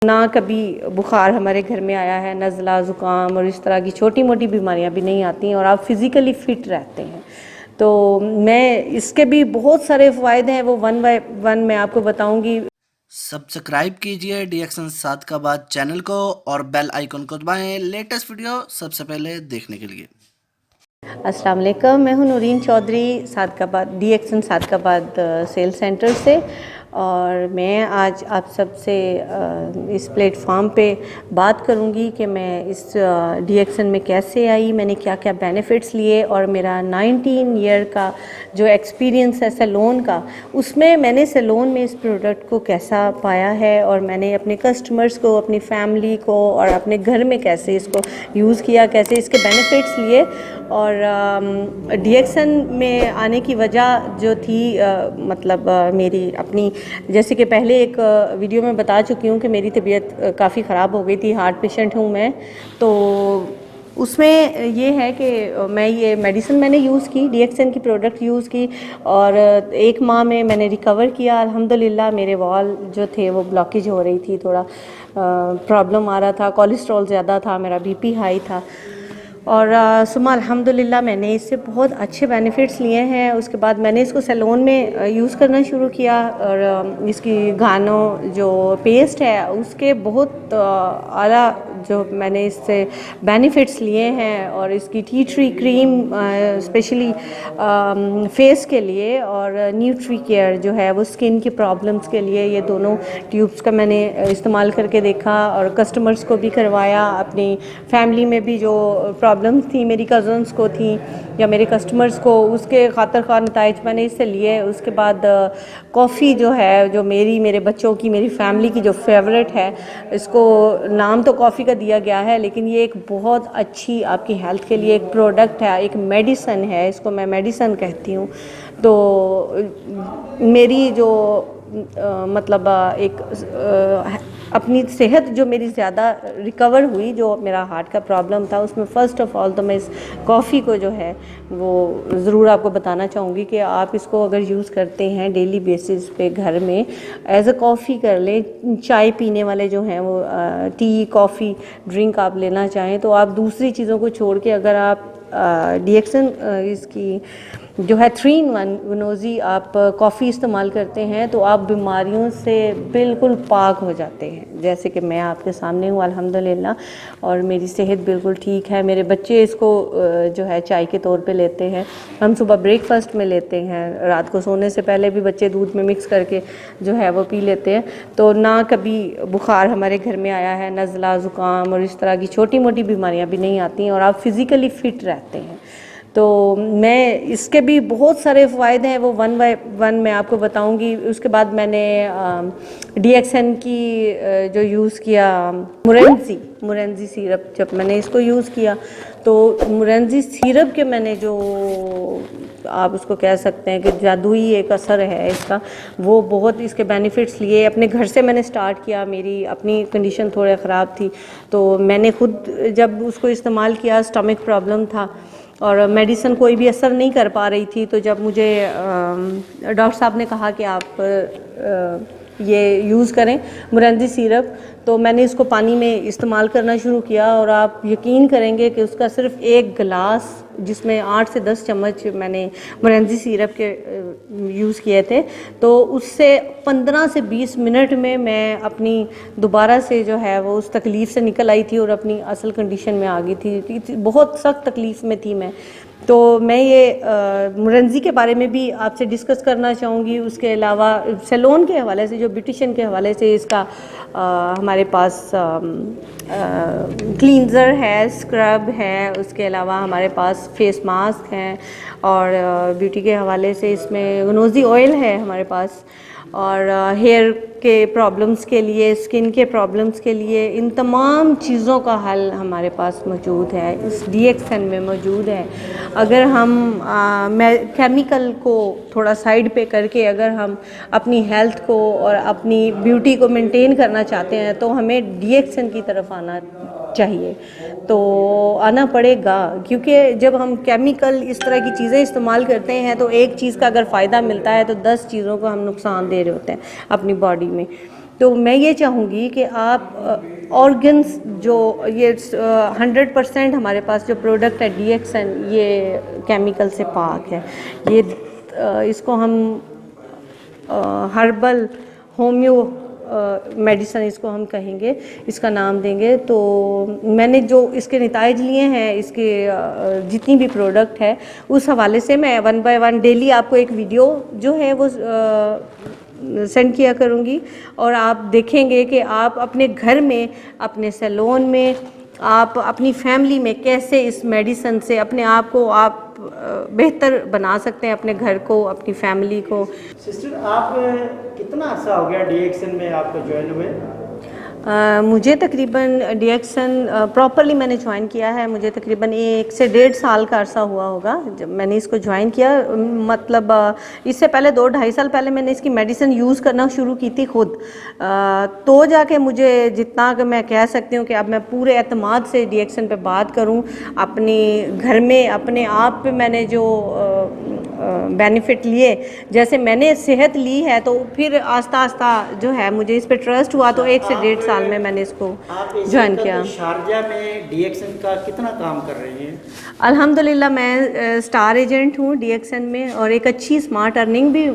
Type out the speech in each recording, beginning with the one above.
ना कभी बुखार हमारे घर में आया है, नज़ला ज़ुकाम और इस तरह की छोटी मोटी बीमारियां भी नहीं आती हैं और आप फिज़िकली फ़िट रहते हैं। तो मैं इसके भी बहुत सारे फ़ायदे हैं, वो वन बाय वन मैं आपको बताऊंगी। सब्सक्राइब कीजिए डीएक्शन सादकाबाद चैनल को और बेल आइकन को दबाएं लेटेस्ट वीडियो सबसे पहले देखने के लिए। अस्सलाम वालेकुम, मैं हूं नूरीन चौधरी सादकाबाद डीएक्शन सादकाबाद सेल सेंटर से। और मैं आज आप सबसे इस प्लेटफॉर्म पे बात करूंगी कि मैं इस डीएक्शन में कैसे आई, मैंने क्या क्या बेनिफिट्स लिए और मेरा 19 ईयर का जो एक्सपीरियंस है सैलून का, उसमें मैंने सैलून में इस प्रोडक्ट को कैसा पाया है और मैंने अपने कस्टमर्स को, अपनी फैमिली को और अपने घर में कैसे इसको यूज़ किया, कैसे इसके बेनिफिट्स लिए। और डीएक्शन में आने की वजह जो थी मतलब मेरी अपनी, जैसे कि पहले एक वीडियो में बता चुकी हूँ कि मेरी तबीयत काफ़ी ख़राब हो गई थी, हार्ट पेशेंट हूँ मैं। तो उसमें ये है कि मैं ये मेडिसिन मैंने यूज़ की, डीएक्शन की प्रोडक्ट यूज़ की और 1 माह में मैंने रिकवर किया अल्हम्दुलिल्लाह। मेरे वॉल जो थे वो ब्लॉकेज हो रही थी, थोड़ा प्रॉब्लम आ रहा था, कोलेस्ट्रॉल ज़्यादा था, मेरा बीपी हाई था और सुमा अल्हम्दुलिल्लाह मैंने इससे बहुत अच्छे बेनिफिट्स लिए हैं। उसके बाद मैंने इसको सैलून में यूज़ करना शुरू किया और इसकी गानों जो पेस्ट है उसके बहुत आला जो मैंने इससे बेनिफिट्स लिए हैं। और इसकी tea tree cream specially face के लिए और न्यूट्री केयर जो है वो स्किन की प्रॉब्लम्स के लिए, ये दोनों ट्यूब्स का मैंने इस्तेमाल करके देखा और कस्टमर्स को भी करवाया, अपनी फैमिली में भी जो प्रॉब्लम्स थी मेरी कज़न्स को थी या मेरे कस्टमर्स को, उसके खातर खा नताइज मैंने इससे लिए। उसके बाद कॉफ़ी जो है, जो मेरे बच्चों की, मेरी फैमिली की जो फेवरेट है, इसको नाम तो कॉफ़ी का दिया गया है लेकिन ये एक बहुत अच्छी आपकी हेल्थ के लिए एक प्रोडक्ट है, एक मेडिसन है, इसको मैं मेडिसन कहती हूँ। तो मेरी जो मतलब एक अपनी सेहत जो मेरी ज़्यादा रिकवर हुई, जो मेरा हार्ट का प्रॉब्लम था, उसमें फ़र्स्ट ऑफ़ ऑल तो मैं इस कॉफ़ी को जो है वो ज़रूर आपको बताना चाहूँगी कि आप इसको अगर यूज़ करते हैं डेली बेसिस पे घर में एज अ कॉफ़ी कर लें। चाय पीने वाले जो हैं वो टी कॉफ़ी ड्रिंक आप लेना चाहें तो आप दूसरी चीज़ों को छोड़ के अगर आप डीएक्शन इसकी जो है 3-in-1 विनोज़ी आप कॉफ़ी इस्तेमाल करते हैं तो आप बीमारियों से बिल्कुल पाक हो जाते हैं। जैसे कि मैं आपके सामने हूँ अल्हम्दुलिल्लाह और मेरी सेहत बिल्कुल ठीक है। मेरे बच्चे इसको जो है चाय के तौर पे लेते हैं, हम सुबह ब्रेकफास्ट में लेते हैं, रात को सोने से पहले भी बच्चे दूध में मिक्स करके जो है वो पी लेते हैं। तो ना कभी बुखार हमारे घर में आया है, नज़ला ज़ुकाम और इस तरह की छोटी मोटी बीमारियां भी नहीं आती हैं और आप फिज़िकली फ़िट रहते हैं। तो मैं इसके भी बहुत सारे फ़ायदे हैं, वो वन बाय वन मैं आपको बताऊंगी। उसके बाद मैंने डीएक्शन की जो यूज़ किया मुरेंजी सिरप, जब मैंने इसको यूज़ किया तो मुरेंजी सिरप के मैंने जो आप उसको कह सकते हैं कि जादुई एक असर है इसका, वो बहुत इसके बेनिफिट्स लिए। अपने घर से मैंने स्टार्ट किया, मेरी अपनी कंडीशन थोड़ी ख़राब थी तो मैंने खुद जब उसको इस्तेमाल किया, स्टमक प्रॉब्लम था और मेडिसिन कोई भी असर नहीं कर पा रही थी। तो जब मुझे डॉक्टर साहब ने कहा कि आप ये यूज़ करें मुरंजी सिरप, तो मैंने इसको पानी में इस्तेमाल करना शुरू किया और आप यकीन करेंगे कि उसका सिर्फ 1 गिलास, जिसमें 8 से 10 चम्मच मैंने मुरंजी सिरप के यूज़ किए थे, तो उससे 15 से 20 मिनट में मैं अपनी दोबारा से जो है वो उस तकलीफ़ से निकल आई थी और अपनी असल कंडीशन में आ गई थी। बहुत सख्त तकलीफ़ में थी मैं। तो मैं ये मुरंजी के बारे में भी आपसे डिस्कस करना चाहूँगी। उसके अलावा सैलून के हवाले से, जो ब्यूटिशियन के हवाले से इसका हमारे पास क्लींजर है, स्क्रब है, उसके अलावा हमारे पास फेस मास्क हैं और ब्यूटी के हवाले से इसमें गनोज़ी ऑयल है हमारे पास। और हेयर के प्रॉब्लम्स के लिए, स्किन के प्रॉब्लम्स के लिए, इन तमाम चीज़ों का हल हमारे पास मौजूद है, इस डीएक्शन में मौजूद है। अगर हम केमिकल को थोड़ा साइड पे करके अगर हम अपनी हेल्थ को और अपनी ब्यूटी को मेंटेन करना चाहते हैं तो हमें डीएक्शन की तरफ आना चाहिए, तो आना पड़ेगा। क्योंकि जब हम केमिकल इस तरह की चीज़ें इस्तेमाल करते हैं तो एक चीज़ का अगर फ़ायदा मिलता है तो 10 चीज़ों को हम नुकसान दे रहे होते हैं अपनी बॉडी में। तो मैं ये चाहूँगी कि आप ऑर्गन्स जो ये 100% हमारे पास जो प्रोडक्ट है DXN, ये केमिकल से पाक है। ये इसको हम हर्बल होम्यो मेडिसन इसको हम कहेंगे, इसका नाम देंगे। तो मैंने जो इसके नताइज लिए हैं, इसके जितनी भी प्रोडक्ट है, उस हवाले से मैं 1 बाय 1 डेली आपको एक वीडियो जो है वो सेंड किया करूँगी, और आप देखेंगे कि आप अपने घर में, अपने सैलून में, आप अपनी फैमिली में कैसे इस मेडिसन से अपने आप को आप बेहतर बना सकते हैं, अपने घर को, अपनी फैमिली को। सिस्टर, आप कितना अर्सा हो गया DXN में आपको ज्वाइन हुए? मुझे तकरीबन DXN प्रॉपरली मैंने ज्वाइन किया है, मुझे तकरीबन 1 से 1.5 साल का अरसा हुआ होगा जब मैंने इसको ज्वाइन किया। मतलब इससे पहले 2-2.5 साल पहले मैंने इसकी मेडिसिन यूज़ करना शुरू की थी खुद, तो जाके मुझे जितना कि मैं कह सकती हूँ कि अब मैं पूरे एतमाद से DXN पे बात करूँ, अपने घर में अपने आप पे मैंने जो बेनिफिट लिए, जैसे मैंने सेहत ली है, तो फिर आस्ता आस्ता जो है मुझे इस पे ट्रस्ट हुआ, तो 1 से 1.5 साल में मैंने इसको ज्वाइन किया। शारजा में DXN का कितना काम कर रही है? अल्हम्दुलिल्लाह मैं स्टार एजेंट हूँ DXN में, और एक अच्छी स्मार्ट अर्निंग भी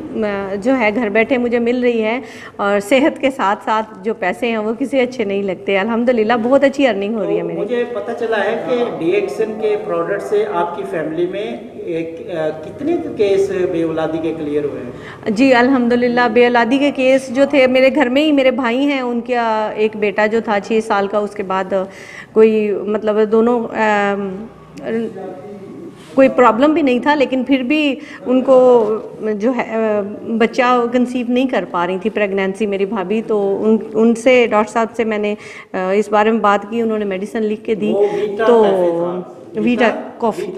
जो है घर बैठे मुझे मिल रही है, और सेहत के साथ साथ जो पैसे हैं वो किसी अच्छे नहीं लगते। अल्हम्दुलिल्लाह बहुत अच्छी अर्निंग हो रही है मेरी। मुझे पता चला है कि DXN के प्रोडक्ट से आपकी फैमिली में कितने केस बेऔलादी के क्लियर हुए हैं? जी अल्हम्दुलिल्लाह, बेऔलादी के केस जो थे मेरे घर में ही, मेरे भाई हैं, उनका एक बेटा जो था 6 साल का, उसके बाद कोई मतलब दोनों कोई प्रॉब्लम भी नहीं था, लेकिन फिर भी उनको जो है बच्चा कंसीव नहीं कर पा रही थी, प्रेगनेंसी मेरी भाभी। तो उनसे डॉक्टर साहब से मैंने इस बारे में बात की, उन्होंने मेडिसिन लिख के दी। तो वीटा कॉफ़ी,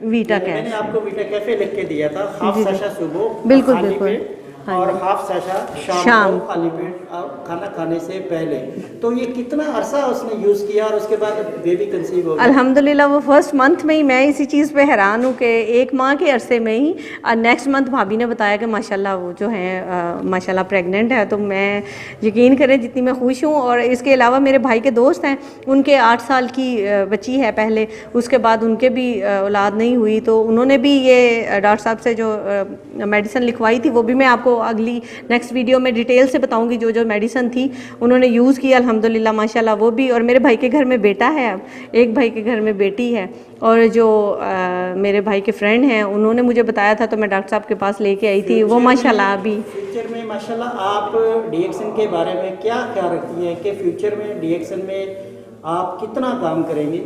वीटा कैफे, मैंने आपको वीटा कैफे लिख के दिया था, हाफ साशा सुबह, बिल्कुल खाली बिल्कुल, पेट, और हाफ साशा शाम को खाली पेट खाना खाने से पहले। तो ये कितना अरसा उसने यूज़ किया और उसके बाद बेबी कंसीव हो गया? अल्हम्दुलिल्लाह वो फर्स्ट मंथ में ही, मैं इसी चीज़ पे हैरान हूँ कि 1 माह के अरसे में ही नेक्स्ट मंथ भाभी ने बताया कि माशाल्लाह वो जो है माशाल्लाह प्रेग्नेंट है। तो मैं यकीन करें जितनी मैं खुश हूँ। और इसके अलावा मेरे भाई के दोस्त हैं, उनके 8 साल की बच्ची है पहले, उसके बाद उनके भी औलाद नहीं हुई, तो उन्होंने भी ये डॉक्टर साहब से जो मेडिसिन लिखवाई थी, वो भी मैं आपको अगली नेक्स्ट वीडियो में डिटेल से बताऊंगी। जो जो मेडिसिन थी उन्होंने यूज़ किया अल्हम्दुलिल्लाह माशाल्लाह वो भी। और मेरे भाई के घर में बेटा है, अब एक भाई के घर में बेटी है, और जो मेरे भाई के फ्रेंड हैं उन्होंने मुझे बताया था, तो मैं डॉक्टर साहब के पास लेके आई थी, वो माशाल्लाह अभी फ्यूचर में माशाल्लाह आप DXN के बारे में क्या ख्याल रखती हैं कि फ्यूचर में DXN में आप कितना काम करेंगी?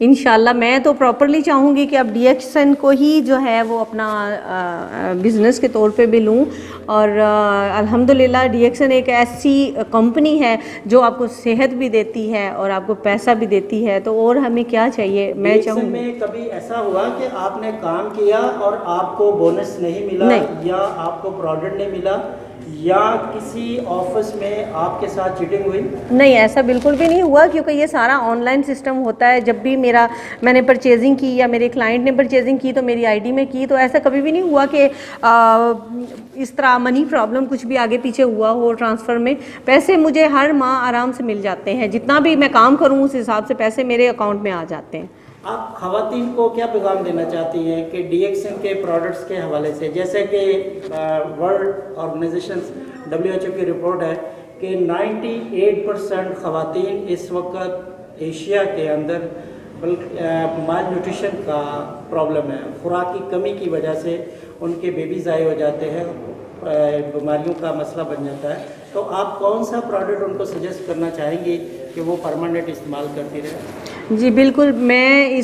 इंशाल्लाह मैं तो प्रॉपरली चाहूँगी कि अब DXN को ही जो है वो अपना बिज़नेस के तौर पे भी लूँ। और अल्हम्दुलिल्लाह DXN एक ऐसी कंपनी है जो आपको सेहत भी देती है और आपको पैसा भी देती है, तो और हमें क्या चाहिए। मैं DXN चाहूँ में कभी ऐसा हुआ कि आपने काम किया और आपको बोनस नहीं मिला, नहीं। या आपको प्रोडक्ट नहीं मिला, या किसी ऑफिस में आपके साथ चीटिंग हुई? नहीं, ऐसा बिल्कुल भी नहीं हुआ, क्योंकि ये सारा ऑनलाइन सिस्टम होता है। जब भी मैंने परचेजिंग की या मेरे क्लाइंट ने परचेजिंग की तो मेरी आईडी में की, तो ऐसा कभी भी नहीं हुआ कि इस तरह मनी प्रॉब्लम कुछ भी आगे पीछे हुआ हो ट्रांसफ़र में। पैसे मुझे हर माह आराम से मिल जाते हैं, जितना भी मैं काम करूँ उस हिसाब से पैसे मेरे अकाउंट में आ जाते हैं। आप खवातीन को क्या पैगाम देना चाहती हैं कि DXN के प्रोडक्ट्स के हवाले से, जैसे कि वर्ल्ड ऑर्गेनाइजेशन WHO की रिपोर्ट है कि 98% खवातीन इस वक्त एशिया के अंदर माल न्यूट्रिशन का प्रॉब्लम है, खुराक की कमी की वजह से उनके बेबी ज़ाये हो जाते हैं, बीमारियों का मसला बन जाता है। तो आप कौन सा प्रोडक्ट उनको सजेस्ट करना चाहेंगी कि वो परमानेंट इस्तेमाल करती रहे? जी बिल्कुल, मैं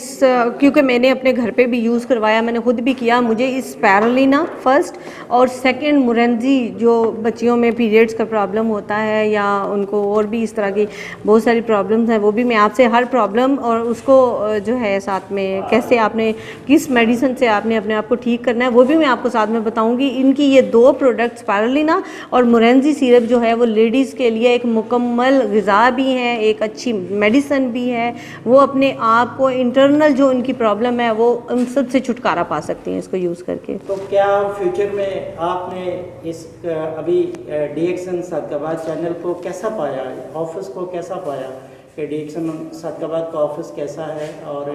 क्योंकि मैंने अपने घर पे भी यूज़ करवाया, मैंने खुद भी किया, मुझे इस स्पाइरुलिना फर्स्ट और सेकंड मुरंजी, जो बच्चियों में पीरियड्स का प्रॉब्लम होता है या उनको और भी इस तरह की बहुत सारी प्रॉब्लम्स हैं, वो भी मैं आपसे हर प्रॉब्लम और उसको जो है साथ में कैसे आपने किस मेडिसिन से आपने अपने आप को ठीक करना है वो भी मैं आपको साथ में बताऊँगी। इनकी ये 2 प्रोडक्ट स्पाइरुलिना और मुरंजी सिरप जो है वो लेडीज़ के लिए एक मुकम्मल ग़िज़ा भी हैं, एक अच्छी मेडिसिन भी है। वो अपने आप को इंटरनल जो उनकी प्रॉब्लम है वो उन सब से छुटकारा पा सकती हैं इसको यूज़ करके। तो क्या फ्यूचर में आपने इस अभी DXN सादकाबाद चैनल को कैसा पाया, ऑफिस को कैसा पाया कि DXN सादकाबाद का ऑफिस कैसा है और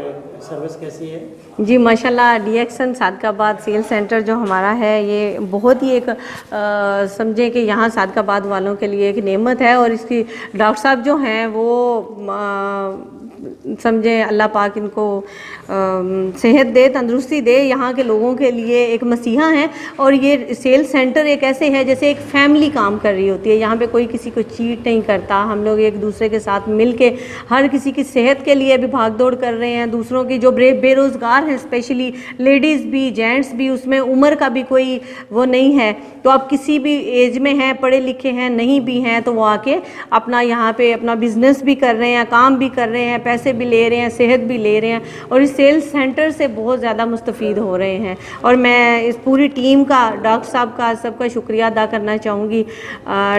सर्विस कैसी है? जी माशाल्लाह, DXN सादकाबाद सेल सेंटर जो हमारा है ये बहुत ही एक समझें कि यहाँ सादकाबाद वालों के लिए एक नेमत है। और इसकी डॉक्टर साहब जो हैं वो समझें अल्लाह पाक इनको सेहत दे, तंदुरुस्ती दे, यहाँ के लोगों के लिए एक मसीहा हैं। और ये सेल सेंटर एक ऐसे है जैसे एक फैमिली काम कर रही होती है। यहाँ पे कोई किसी को चीट नहीं करता, हम लोग एक दूसरे के साथ मिल के हर किसी की सेहत के लिए भी भाग दौड़ कर रहे हैं। दूसरों की जो बेरोज़गार हैं, स्पेशली लेडीज़ भी जेंट्स भी, उसमें उम्र का भी कोई वो नहीं है। तो आप किसी भी एज में हैं, पढ़े लिखे हैं, नहीं भी हैं, तो वो आके अपना यहाँ पे अपना बिजनेस भी कर रहे हैं, काम भी कर रहे हैं, पैसे भी ले रहे हैं, सेहत भी ले रहे हैं और इस सेल्स सेंटर से बहुत ज़्यादा मुस्तफ़ीद हो रहे हैं। और मैं इस पूरी टीम का, डॉक्टर साहब का, सबका शुक्रिया अदा करना चाहूँगी।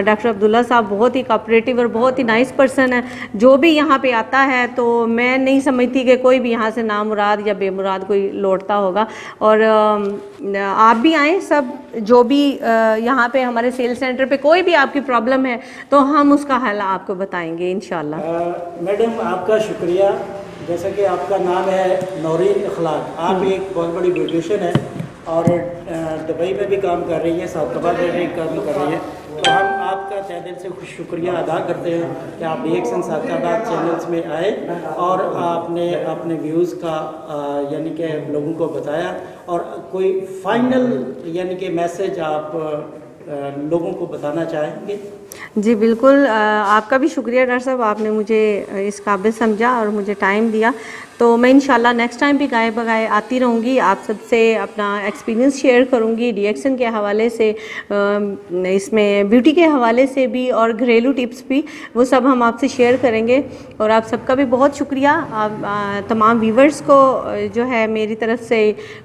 डॉक्टर अब्दुल्ला साहब बहुत ही कोऑपरेटिव और बहुत ही नाइस पर्सन है। जो भी यहाँ पे आता है तो मैं नहीं समझती कि कोई भी यहाँ से नामुराद या बेमुराद कोई लौटता होगा। और आप भी आएँ, सब जो भी यहाँ पे हमारे सेल सेंटर पे कोई भी आपकी प्रॉब्लम है तो हम उसका हल आपको बताएंगे इंशाल्लाह। मैडम आपका शुक्रिया। जैसा कि आपका नाम है नौरीन अखलाक, आप एक बहुत बड़ी ब्यूटिशियन है और दुबई में भी काम कर रही है, सादकाबाद में भी काम कर रही है। तो हम आपका तहे दिल से शुक्रिया अदा करते हैं कि आप DXN सादकाबाद चैनल्स में आए और आपने अपने व्यूज़ का यानी कि लोगों को बताया। और कोई फाइनल यानी कि मैसेज आप लोगों को बताना चाहेंगे? जी बिल्कुल, आपका भी शुक्रिया डॉक्टर साहब, आपने मुझे इस काबिल समझा और मुझे टाइम दिया। तो मैं इंशाल्लाह नेक्स्ट टाइम भी गाए बगाए आती रहूँगी, आप सबसे अपना एक्सपीरियंस शेयर करूँगी DXN के हवाले से, इसमें ब्यूटी के हवाले से भी और घरेलू टिप्स भी, वो सब हम आपसे शेयर करेंगे। और आप सबका भी बहुत शुक्रिया। आप तमाम व्यूवर्स को जो है मेरी तरफ से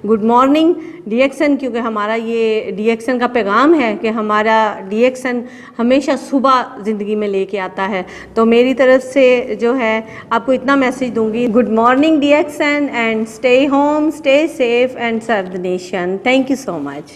गुड मॉर्निंग DXN, क्योंकि हमारा ये DXN का पैगाम है कि हमारा DXN हमेशा सुबह ज़िंदगी में लेके आता है। तो मेरी तरफ से जो है आपको इतना मैसेज दूंगी, good morning DXN and stay home, stay safe and serve the nation. Thank you so much.